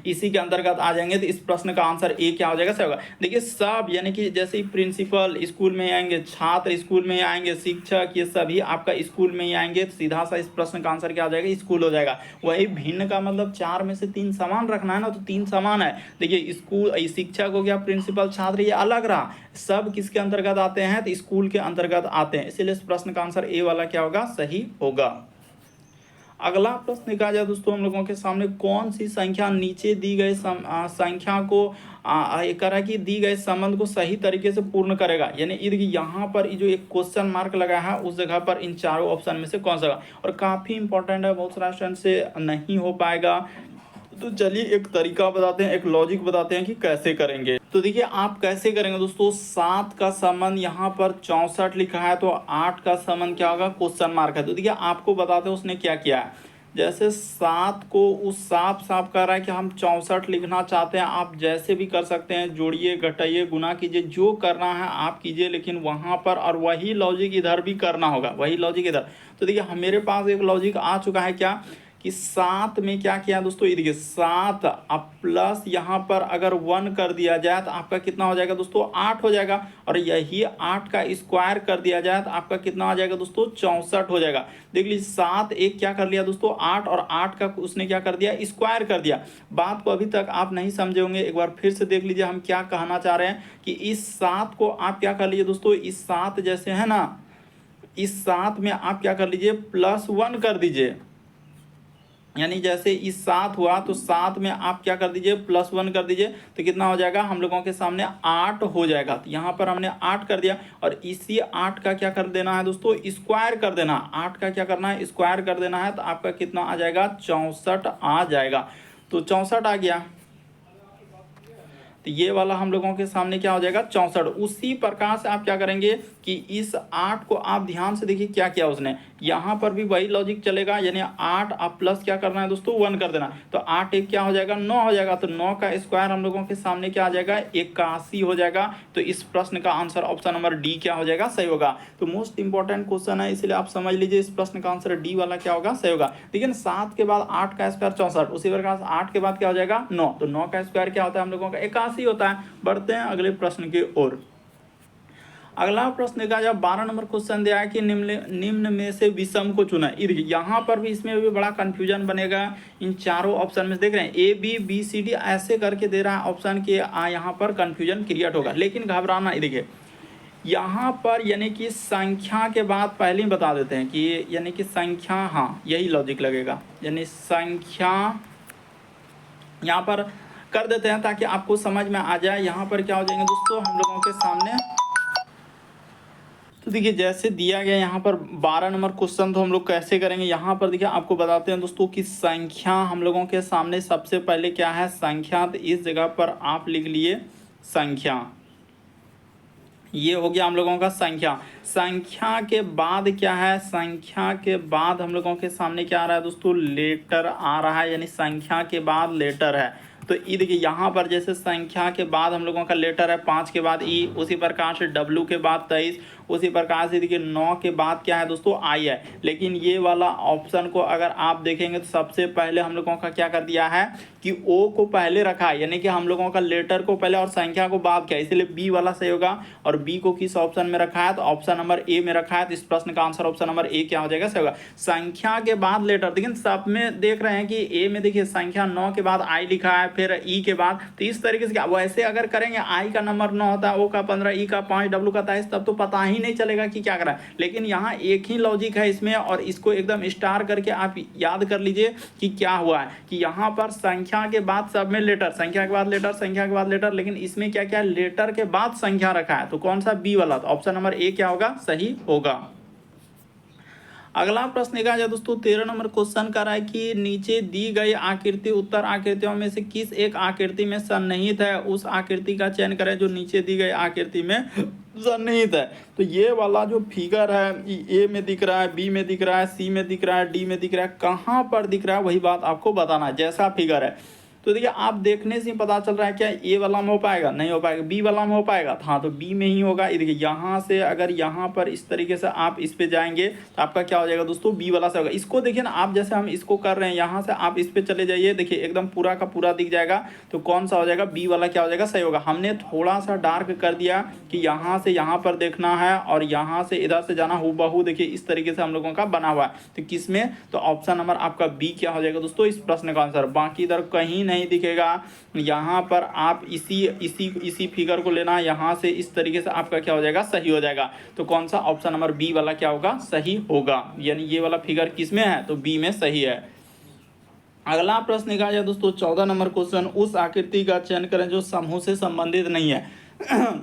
इसी के अंतर्गत आ जाएंगे। तो इस प्रश्न का आंसर ए क्या हो जाएगा, सही होगा। देखिए सब, यानी कि जैसे ही प्रिंसिपल स्कूल में आएंगे, छात्र स्कूल में आएंगे, शिक्षक, ये सभी आपका स्कूल में ही आएंगे, तो सीधा सा इस प्रश्न का आंसर क्या हो जाएगा, स्कूल हो जाएगा। वही भिन्न का मतलब 4 में से 3 समान रखना है ना, तो 3 समान है। देखिए स्कूल, शिक्षक हो गया, प्रिंसिपल, छात्र, ये अलग रहा, सब किसके अंतर्गत आते हैं, तो स्कूल के अंतर्गत आते हैं, इसलिए इस प्रश्न का आंसर ए वाला क्या होगा, सही होगा। अगला प्रश्न कहा जाए दोस्तों, हम लोगों के सामने कौन सी संख्या नीचे दी गई संख्या को करा कि दी गए संबंध को सही तरीके से पूर्ण करेगा। यानी यहाँ पर जो एक क्वेश्चन मार्क लगा है, उस जगह पर इन चारों ऑप्शन में से कौन सा, और काफी इंपॉर्टेंट है, बहुत सारा स्टूडेंट से नहीं हो पाएगा। तो चलिए एक तरीका बताते हैं, एक लॉजिक बताते हैं कि कैसे करेंगे। तो देखिए आप कैसे करेंगे दोस्तों, 7 का संबंध यहाँ पर 64 लिखा है, तो 8 का संबंध क्या होगा, क्वेश्चन मार्क है। तो देखिए आपको बताते हैं उसने क्या किया है। जैसे 7 को उस साफ साफ कर रहा है कि हम 64 लिखना चाहते हैं, आप जैसे भी कर सकते हैं, जोड़िए, घटाइए, गुना कीजिए, जो करना है आप कीजिए, लेकिन वहाँ पर और वही लॉजिक इधर भी करना होगा, वही लॉजिक इधर। तो देखिए मेरे पास एक लॉजिक आ चुका है क्या, कि 7 में क्या किया दोस्तों, ये देखिए 7 अब प्लस यहाँ पर अगर 1 कर दिया जाए तो आपका कितना हो जाएगा दोस्तों, 8 हो जाएगा। और यही 8 का स्क्वायर कर दिया जाए तो आपका कितना आ जाएगा दोस्तों, 64 हो जाएगा। देख लीजिए 7 एक क्या कर लिया दोस्तों, 8, और 8 का उसने क्या कर दिया, स्क्वायर कर दिया। बात को अभी तक आप नहीं समझे होंगे, एक बार फिर से देख लीजिए हम क्या कहना चाह रहे हैं, कि इस 7 को आप क्या कर लीजिए दोस्तों, इस 7 जैसे है ना, इस 7 में आप क्या कर लीजिए, +1 कर दीजिए। यानी जैसे इस 7 हुआ तो 7 में आप क्या कर दीजिए, +1 कर दीजिए, तो कितना हो जाएगा, हम लोगों के सामने 8 हो जाएगा। तो यहाँ पर हमने 8 कर दिया, और इसी 8 का क्या कर देना है दोस्तों, स्क्वायर कर देना। 8 का क्या करना है, स्क्वायर कर देना है, तो आपका कितना आ जाएगा, 64 आ जाएगा। तो 64 आ गया, तो ये वाला हम लोगों के सामने क्या हो जाएगा, 64। उसी प्रकार से आप क्या करेंगे कि इस 8 को आप ध्यान से देखिए क्या किया उसने, यहाँ पर भी वही लॉजिक चलेगा, यानी 8 आप प्लस क्या करना है दोस्तों, 1 कर देना। तो 8 एक क्या हो जाएगा, 9 हो जाएगा। तो 9 का स्क्वायर हम लोगों के सामने क्या आ जाएगा, 81 हो जाएगा। तो इस प्रश्न का आंसर ऑप्शन नंबर डी क्या हो जाएगा, सही होगा। तो मोस्ट इंपॉर्टेंट क्वेश्चन है, इसलिए आप समझ लीजिए इस प्रश्न का आंसर डी वाला क्या होगा, सही होगा। देखिए 7 के बाद 8 का स्क्वायर 64, उसी प्रकार 8 के बाद क्या हो जाएगा, 9। तो 9 का स्क्वायर क्या होता है हम लोगों का, 81 होता है। बढ़ते हैं अगले प्रश्न की ओर। अगला प्रश्न देखा जाए 12 नंबर क्वेश्चन दिया है कि निम्न में से विषम को चुना। ये देखिए यहाँ पर भी इसमें भी बड़ा कंफ्यूजन बनेगा। इन चारों ऑप्शन में देख रहे हैं A B B C D ऐसे करके दे रहा है ऑप्शन के, यहाँ पर कंफ्यूजन क्रिएट होगा, लेकिन घबराना। ये देखिए यहाँ पर यानी कि संख्या के बाद पहले ही बता देते हैं कि यानी कि संख्या, हाँ यही लॉजिक लगेगा, यानी संख्या यहाँ पर कर देते हैं ताकि आपको समझ में आ जाए। यहाँ पर क्या हो जाएंगे दोस्तों हम लोगों के सामने, तो देखिए जैसे दिया गया यहाँ पर 12 नंबर क्वेश्चन, तो हम लोग कैसे करेंगे यहाँ पर देखिए आपको बताते हैं दोस्तों कि संख्या हम लोगों के सामने सबसे पहले क्या है, संख्या। तो इस जगह पर आप लिख लिए संख्या, ये हो गया हम लोगों का संख्या। संख्या के बाद क्या है, संख्या के बाद हम लोगों के सामने क्या आ रहा है दोस्तों, लेटर आ रहा है, यानी संख्या के बाद लेटर है। तो ये देखिए यहाँ पर जैसे संख्या के बाद हम लोगों का लेटर है, 5 के बाद ई, उसी प्रकार से डब्ल्यू के बाद 23, उसी प्रकार से देखिए 9 के बाद क्या है दोस्तों, आई है। लेकिन ये वाला ऑप्शन को अगर आप देखेंगे तो सबसे पहले हम लोगों का क्या कर दिया है कि ओ को पहले रखा है, यानी कि हम लोगों का लेटर को पहले और संख्या को बाद किया, इसलिए बी वाला सही होगा। और बी को किस ऑप्शन में रखा है, तो ऑप्शन नंबर ए में रखा है। तो इस प्रश्न का आंसर ऑप्शन नंबर ए क्या हो जाएगा, सही होगा। संख्या के बाद लेटर, लेकिन सब में देख रहे हैं कि ए में देखिए संख्या 9 के बाद आई लिखा है, फिर ई के बाद, तो इस तरीके से वैसे अगर करेंगे आई का नंबर 9 होता है, ओ का 15, ई का 5, डब्ल्यू का 23, तब तो पता ही नहीं चलेगा कि क्या करा है। लेकिन यहाँ एक ही लॉजिक है इसमें, और इसको एकदम स्टार करके आप याद कर लीजिए कि क्या हुआ है कि यहाँ पर संख्या के बाद सब में लेटर, संख्या के बाद लेटर, संख्या के बाद लेटर, लेकिन इसमें क्या क्या लेटर के बाद संख्या रखा है, तो कौन सा, बी वाला। तो ऑप्शन नंबर ए क्या होगा, सही होगा। अगला प्रश्न देखा जाए दोस्तों 13 नंबर क्वेश्चन कर रहा है कि नीचे दी गई आकृति उत्तर आकृतियों में से किस एक आकृति में सन्निहित है, उस आकृति का चयन करें जो नीचे दी गई आकृति में सन्निहित है। तो ये वाला जो फिगर है ए में दिख रहा है, बी में दिख रहा है, सी में दिख रहा है, डी में दिख रहा है, कहाँ पर दिख रहा है वही बात आपको बताना है। जैसा फिगर है तो देखिए आप देखने से पता चल रहा है क्या ए वाला में हो पाएगा, नहीं हो पाएगा, बी वाला में हो पाएगा, हाँ तो बी में ही होगा। ये देखिए यहाँ से अगर यहाँ पर इस तरीके से आप इस पे जाएंगे तो आपका क्या हो जाएगा दोस्तों, बी वाला से होगा। इसको देखिए ना आप, जैसे हम इसको कर रहे हैं यहाँ से आप इस पे चले जाइए, देखिए एकदम पूरा का पूरा दिख जाएगा, तो कौन सा हो जाएगा, बी वाला क्या हो जाएगा, सही होगा। हमने थोड़ा सा डार्क कर दिया कि यहाँ से यहाँ पर देखना है और यहाँ से इधर से जाना, हूबहू देखिए इस तरीके से हम लोगों का बना हुआ है। तो किसमें, तो ऑप्शन नंबर आपका बी क्या हो जाएगा दोस्तों, इस प्रश्न का आंसर। बाकी इधर कहीं नहीं दिखेगा, यहाँ पर आप इसी फिगर को लेना, यहाँ से इस तरीके से आपका क्या हो जाएगा, सही हो जाएगा। तो कौन सा, ऑप्शन नंबर बी वाला क्या होगा, सही होगा। यानी ये वाला फिगर किसमें है, तो बी में सही है। अगला प्रश्न देखा जाए दोस्तों 14 नंबर क्वेश्चन, उस आकृति का चयन करें जो समूह से संबंधित नहीं है।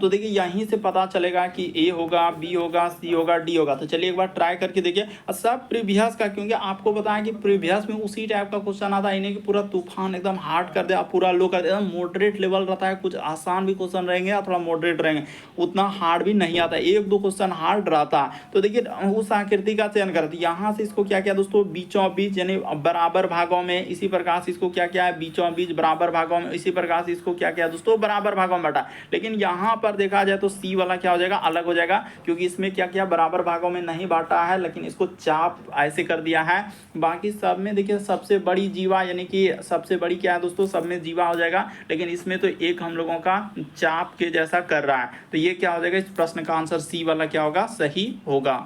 तो देखिए यहीं से पता चलेगा कि ए होगा, बी होगा, सी होगा, डी होगा। तो चलिए एक बार ट्राई करके देखिए। सब प्रीवियस का, क्योंकि आपको बताया कि प्रीवियस में उसी टाइप का क्वेश्चन आता है, इन्हें कि पूरा तूफान एकदम हार्ड कर दे, पूरा लो कर दे, एकदम मॉडरेट लेवल रहता है। कुछ आसान भी क्वेश्चन रहेंगे और थोड़ा मॉडरेट रहेंगे, उतना हार्ड भी नहीं आता, एक दो क्वेश्चन हार्ड रहता है। तो देखिए उस आकृति का चयन करें, तो यहाँ से इसको क्या किया दोस्तों, बीचों बीच यानी बराबर भागों में, इसी प्रकार से इसको क्या किया है, बीचों बीच बराबर भागों में, इसी प्रकार से इसको क्या किया दोस्तों, बराबर भागों में बांटा। लेकिन यहाँ पर देखा जाए तो सी वाला क्या हो जाएगा, अलग हो जाएगा, क्योंकि इसमें क्या किया, बराबर भागों में नहीं बांटा है, लेकिन इसको चाप ऐसे कर दिया है। बाकी सब में देखिए सबसे बड़ी जीवा, यानी कि सबसे बड़ी क्या है दोस्तों, सब में जीवा हो जाएगा, लेकिन इसमें तो एक हम लोगों का चाप के जैसा कर रहा है। तो ये क्या हो जाएगा, इस प्रश्न का आंसर सी वाला क्या होगा, सही होगा।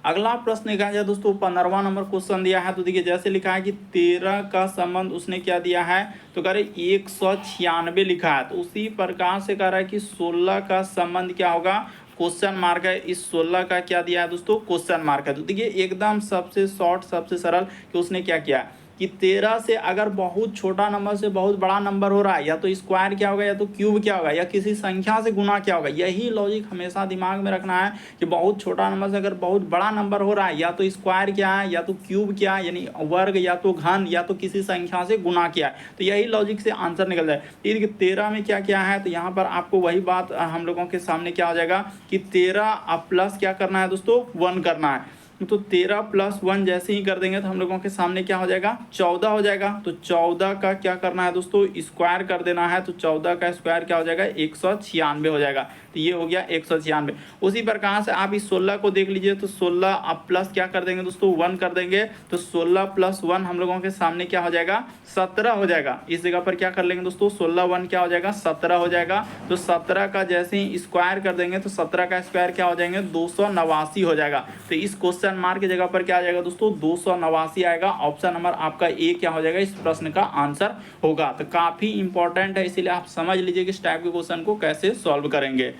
अगला प्रश्न देखा जाए दोस्तों 15वां नंबर क्वेश्चन दिया है। तो देखिए जैसे लिखा है कि 13 का संबंध उसने क्या दिया है, तो कह रहे 196 लिखा है। तो उसी प्रकार से कह रहा है कि 16 का संबंध क्या होगा, क्वेश्चन मार्क है। इस 16 का क्या दिया है दोस्तों, क्वेश्चन मार्क है। तो देखिए एकदम सबसे शॉर्ट सबसे सरल कि उसने क्या किया कि 13 से अगर बहुत छोटा नंबर से बहुत बड़ा नंबर हो रहा है, या तो स्क्वायर क्या होगा, या तो क्यूब क्या होगा, या किसी संख्या से गुना क्या होगा। यही लॉजिक हमेशा दिमाग में रखना है कि बहुत छोटा नंबर से अगर बहुत बड़ा नंबर हो रहा है, या तो स्क्वायर क्या है, या तो क्यूब क्या है, यानी वर्ग, या तो घन, या तो किसी संख्या से गुना किया है। तो यही लॉजिक से आंसर निकल जाए। देखिए 13 में क्या क्या है, तो यहाँ पर आपको वही बात हम लोगों के सामने क्या हो जाएगा कि 13 प्लस क्या करना है दोस्तों, 1 करना है। तो 13 + 1 जैसे ही कर देंगे तो हम लोगों के सामने क्या हो जाएगा, 14 हो जाएगा। तो 14 का क्या करना है दोस्तों, स्क्वायर कर देना है। तो 14 का स्क्वायर क्या हो जाएगा, 196 हो जाएगा। तो ये हो गया 196। उसी प्रकार से आप इस 16 को देख लीजिए, तो 16 आप प्लस क्या कर देंगे दोस्तों 1 कर देंगे, तो 16 + 1 हम लोगों के सामने क्या हो जाएगा 17 हो जाएगा। इस जगह पर क्या कर लेंगे दोस्तों 16 1 क्या हो जाएगा 17 हो जाएगा। तो 17 का जैसे ही स्क्वायर कर देंगे तो 17 का स्क्वायर क्या हो जाएंगे 289 हो जाएगा। तो इस क्वेश्चन मार्क की जगह पर क्या आ जाएगा दोस्तों 289 आएगा। ऑप्शन नंबर आपका ए क्या हो जाएगा इस प्रश्न का आंसर होगा। तो काफी इंपॉर्टेंट है, इसीलिए आप समझ लीजिए कि इस टाइप के क्वेश्चन को कैसे सॉल्व करेंगे।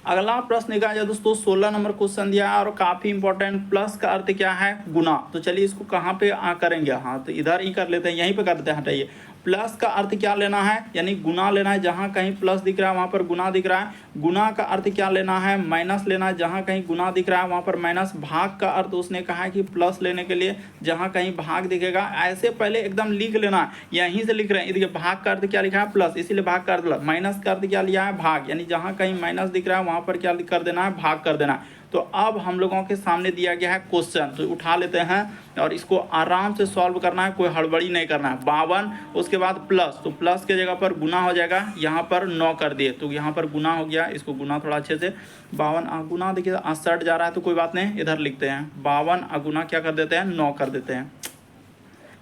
अगला प्रश्न देखा जाए दोस्तों 16 नंबर क्वेश्चन दिया है और काफी इंपॉर्टेंट। प्लस का अर्थ क्या है गुना। तो चलिए इसको कहाँ पे करेंगे, हाँ तो इधर ही कर लेते हैं, यहीं पे कर देते हैं। हटाइए, प्लस का अर्थ क्या लेना है यानी गुना लेना है। जहां कहीं प्लस दिख रहा है वहां पर गुना दिख रहा है। गुना का अर्थ क्या लेना है माइनस लेना है। जहां कहीं गुना दिख रहा है वहां पर माइनस। भाग का अर्थ उसने कहा है कि प्लस लेने के लिए जहां कहीं भाग दिखेगा ऐसे पहले एकदम लिख लेना है, यहीं से लिख रहे हैं। देखिए भाग का अर्थ क्या लिखा है प्लस, इसीलिए भाग का अर्थ प्लस। माइनस का अर्थ क्या लिया है भाग, यानी जहां कहीं माइनस दिख रहा है वहां पर क्या कर देना है भाग कर देना है। तो अब हम लोगों के सामने दिया गया है क्वेश्चन, तो उठा लेते हैं और इसको आराम से सॉल्व करना है, कोई हड़बड़ी नहीं करना है। 52 उसके बाद प्लस, तो प्लस के जगह पर गुना हो जाएगा, यहाँ पर 9 कर दिए तो यहाँ पर गुना हो गया। इसको गुना थोड़ा अच्छे से 52 गुना, देखिए 60 जा रहा है तो कोई बात नहीं, इधर लिखते हैं 52 गुना क्या कर देते हैं 9 कर देते हैं।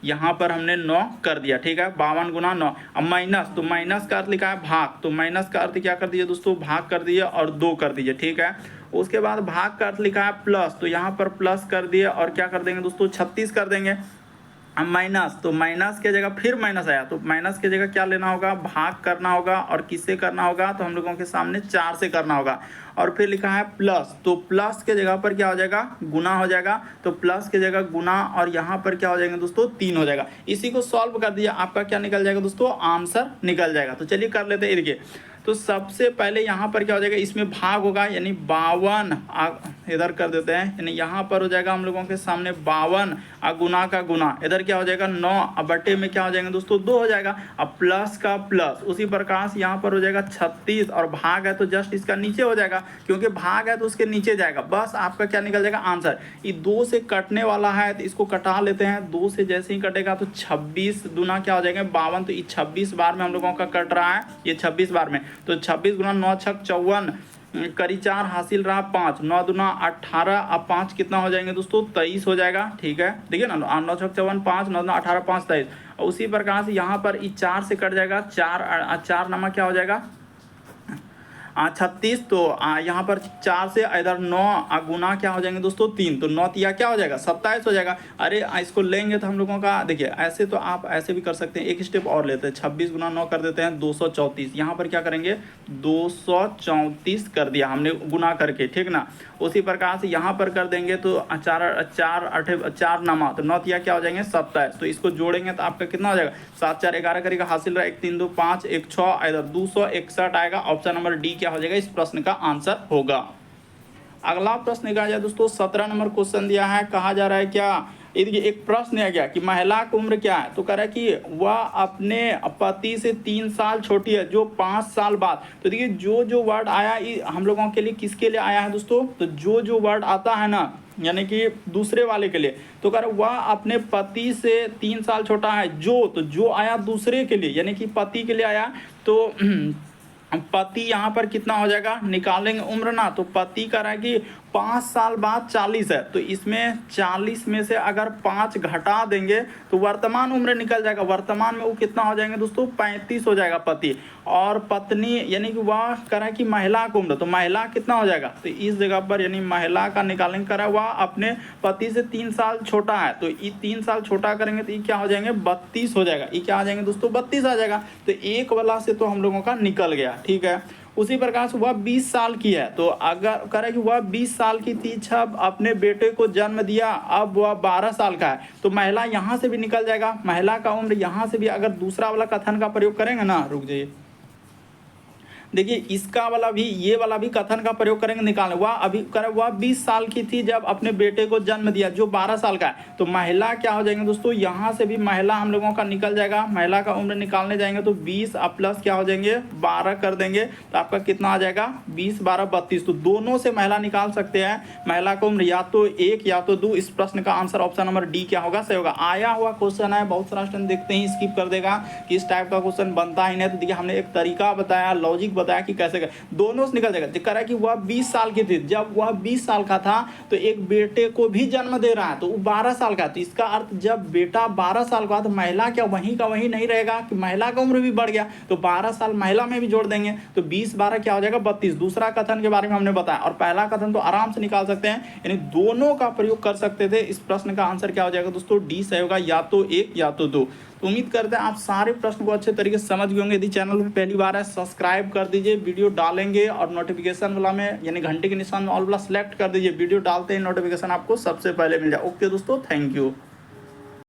यहाँ पर हमने 9 कर दिया, ठीक है 52 गुना 9। अब माइनस, तो माइनस का अर्थ लिखा है भाग, तो माइनस का अर्थ क्या कर दीजिए दोस्तों भाग कर दीजिए और 2 कर दीजिए, ठीक है। उसके बाद भाग का अर्थ लिखा है प्लस, तो यहाँ पर प्लस कर दिए और क्या कर देंगे दोस्तों 36 कर देंगे। अब माइनस, तो माइनस के जगह फिर माइनस आया, तो माइनस के जगह क्या लेना होगा भाग करना होगा और किससे करना होगा तो हम लोगों के सामने 4 से करना होगा। और फिर लिखा है प्लस, तो प्लस के जगह पर क्या हो जाएगा गुना हो जाएगा, तो प्लस के जगह गुना और यहाँ पर क्या हो जाएगा दोस्तों 3 हो जाएगा। इसी को सॉल्व कर दिया, आपका क्या निकल जाएगा दोस्तों आंसर निकल जाएगा। तो चलिए कर लेते हैं। देखिए तो सबसे पहले यहाँ पर क्या हो जाएगा इसमें भाग होगा, यानी 52 इधर कर देते हैं, यानी यहाँ पर हो जाएगा हम लोगों के सामने 52 गुना का गुना, इधर क्या हो जाएगा 9 बटे में क्या हो जाएंगे दोस्तों 2 हो जाएगा। अब प्लस का प्लस, उसी प्रकार से यहाँ पर हो जाएगा 36 और भाग है तो जस्ट इसका नीचे हो जाएगा, क्योंकि भाग है तो उसके नीचे जाएगा। बस आपका क्या निकल जाएगा आंसर। ये 2 से कटने वाला है तो इसको कटा लेते हैं। 2 से जैसे ही कटेगा तो 26 दूना क्या हो जाएगा 52, तो ये 26 बार में हम लोगों का कट रहा है, ये 26 बार में, तो 26 गुना 9 छक 54 करी 4 हासिल रहा 5, 9 दूना 18, अब 5 कितना हो जाएंगे दोस्तों 23 हो जाएगा, ठीक है। देखिए ना 9 छक 54 5, 9 दूना 18 5 23। और उसी प्रकार से यहाँ पर 4 से कट जाएगा, 4 नंबर क्या हो जाएगा 36, तो यहाँ पर 4 से इधर 9 गुना क्या हो जाएंगे दोस्तों 3, तो 9 तिया क्या हो जाएगा 27 हो जाएगा। अरे इसको लेंगे तो हम लोगों का देखिए ऐसे, तो आप ऐसे भी कर सकते हैं, एक स्टेप और लेते हैं 26 गुना 9 कर देते हैं 234। यहाँ पर क्या करेंगे 234 कर दिया हमने गुना करके, ठीक ना। उसी प्रकार से यहाँ पर कर देंगे तो 4 नमा, तो 9 तिया क्या हो जाएंगे 27, तो इसको जोड़ेंगे तो आपका कितना हो जाएगा 7 4 11 करेगा हासिल रहा 1 3 2 5 1 6, इधर 261 आएगा। ऑप्शन नंबर डी क्या हो जाएगा इस प्रश्न का आंसर होगा। अगला प्रश्न कहा जाए दोस्तों 17 नंबर क्वेश्चन दिया है, कहा जा रहा है क्या, देखिए एक प्रश्न आ गया कि महिला की उम्र क्या है, तो कह रहा है कि वह अपने पति से 3 साल छोटी है जो 5 साल बाद। तो देखिए जो वर्ड आया हम लोगों के लिए किसके लिए आया है दोस्तों, तो जो वर्ड आता है ना यानी कि दूसरे वाले के लिए, तो कह रहा वह अपने पति से 3 साल छोटा है तो जो आया दूसरे के लिए यानी कि पति के लिए आया, तो पति यहाँ पर कितना हो जाएगा निकालेंगे उम्र ना, तो पति का रहा है कि 5 साल बाद 40 है, तो इसमें 40 में से अगर 5 घटा देंगे तो वर्तमान उम्र निकल जाएगा। वर्तमान में वो कितना हो जाएंगे दोस्तों 35 हो जाएगा पति, और पत्नी यानी कि वह कह रहा है कि महिला की उम्र, तो महिला कितना हो जाएगा, तो इस जगह पर यानी महिला का निकालेंगे, कह रहा है वह अपने पति से 3 साल छोटा है, तो ये 3 साल छोटा करेंगे तो ये क्या हो जाएंगे 32 हो जाएगा। ये क्या आ जाएंगे दोस्तों 32 आ जाएगा, तो एक वाला से तो हम लोगों का निकल गया, ठीक है। उसी प्रकार से वह 20 साल की है, तो अगर कह रहा है कि वह 20 साल की थी जब अपने बेटे को जन्म दिया, अब वह 12 साल का है, तो महिला यहाँ से भी निकल जाएगा। महिला का उम्र यहाँ से भी अगर दूसरा वाला कथन का प्रयोग करेंगे ना, रुक जाइए देखिए इसका वाला भी ये वाला भी कथन का प्रयोग करेंगे निकालने। वह अभी करे वह 20 साल की थी जब अपने बेटे को जन्म दिया जो 12 साल का है, तो महिला क्या हो जाएंगे दोस्तों यहाँ से भी महिला हम लोगों का निकल जाएगा। महिला का उम्र निकालने जाएंगे तो 20 प्लस क्या हो जाएंगे 12 कर देंगे, तो आपका कितना आ जाएगा 20 12 32, तो दोनों से महिला निकाल सकते हैं। महिला का उम्र या तो 1 या तो 2। इस प्रश्न का आंसर ऑप्शन नंबर डी क्या होगा सही होगा। आया हुआ क्वेश्चन है, बहुत सारा स्टूडेंट देखते ही स्किप कर देगा कि इस टाइप का क्वेश्चन बनता ही नहीं, तो देखिए हमने एक तरीका बताया, लॉजिक बताया कि कैसे दोनों से निकल जाएगा। कह रहा है कि वह 20 साल की थी, जब वह 20 साल का था तो एक बेटे को भी जन्म दे रहा है तो वो 12 साल का। तो इसका अर्थ जब बेटा 12 साल का तो महिला क्या वहीं का वहीं नहीं रहेगा कि महिला का उम्र भी बढ़ गया, तो 12 साल महिला में भी जोड़ देंगे तो 20-12 क्या हो जाएगा 32। दूसरा कथन के बारे में हमने बताया, और पहला कथन तो आराम से निकाल सकते हैं, यानी दोनों का प्रयोग कर सकते थे। इस प्रश्न का आंसर क्या हो जाएगा दोस्तों, डी सही होगा, या तो 1 या तो 2। तो उम्मीद करते हैं आप सारे प्रश्न को अच्छे तरीके से समझ गए होंगे। यदि चैनल पर पहली बार है सब्सक्राइब कर दीजिए, वीडियो डालेंगे और नोटिफिकेशन वाला में यानी घंटे के निशान में ऑल वाला सेलेक्ट कर दीजिए, वीडियो डालते ही नोटिफिकेशन आपको सबसे पहले मिल जाए। ओके दोस्तों, थैंक यू।